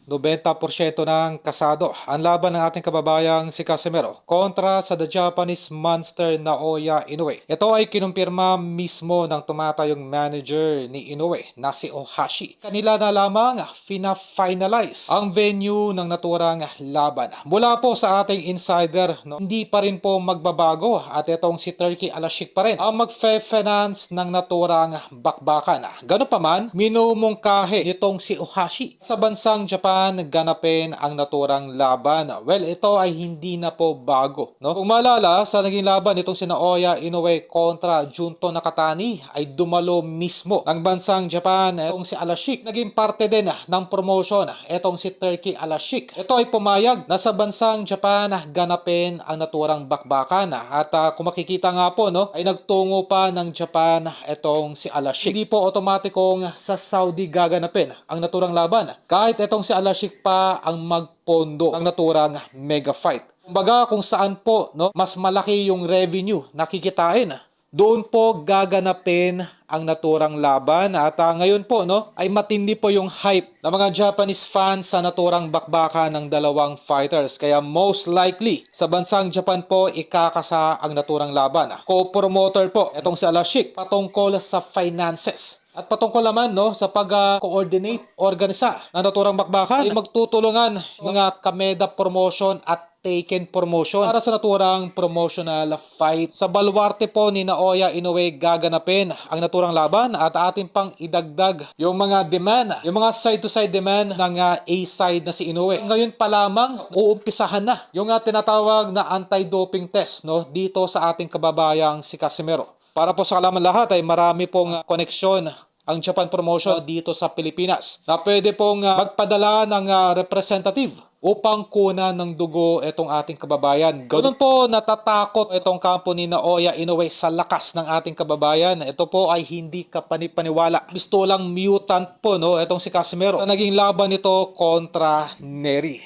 90% ng kasado ang laban ng ating kababayang si Casimero kontra sa the Japanese monster Naoya Inoue. Ito ay kinumpirma mismo ng tumatayong manager ni Inoue na si Ohashi. Kanila na lamang fina-finalize ang venue ng naturang laban. Mula po sa ating insider, hindi pa rin po magbabago at itong si Turkey Al-Sheikh pa rin ang magfe-finance ng naturang bakbakan. Ganun pa man, minumungkahi itong si Ohashi sa bansang Japan ganapin ang naturang laban. Well, ito ay hindi na po bago, no? Kung maalala, sa naging laban itong si Naoya Inoue kontra Junto Nakatani ay dumalo mismo ng bansang Japan. Itong si Al-Sheikh naging parte din ng promotion. Itong si Turkey Al-Sheikh. Ito ay pumayag na sa bansang Japan ganapin ang naturang bakbakan. At kung makikita nga po, no, ay nagtungo pa ng Japan itong si Al-Sheikh. Hindi po otomatikong sa Saudi gaganapin ang naturang laban. Kahit itong si Al-Sheikh pa ang magpondo ng naturang mega fight. Kumbaga kung saan po, no, mas malaki yung revenue na kikitain, doon po gaganapin ang naturang laban. At ngayon po, no, ay matindi po yung hype ng mga Japanese fans sa naturang bakbaka ng dalawang fighters. Kaya most likely sa bansang Japan po ikakasa ang naturang laban. Co-promoter po itong si Al-Sheikh patungkol sa finances. At patungkol naman, no, sa pag-coordinate, organisa ng naturang bakbakan, ay magtutulungan mga Kameda Promotion at Taken Promotion para sa naturang promotional fight. Sa baluarte po ni Naoya Inoue gaganapin ang naturang laban at ating pang idagdag yung mga demand, yung mga side-to-side demand ng A-side na si Inoue. Ngayon pa lamang, uumpisahan na yung tinatawag na anti-doping test, no, dito sa ating kababayang si Casimero. Para po sa kalaman lahat ay marami pong koneksyon ang Japan Promotion dito sa Pilipinas na pwede pong magpadala ng representative upang kunan ng dugo itong ating kababayan. Ganun po natatakot itong kampo ni Naoya Inoue sa lakas ng ating kababayan. Ito po ay hindi kapanipaniwala. Gusto lang mutant po, no, itong si Casimero sa naging laban nito kontra Nery.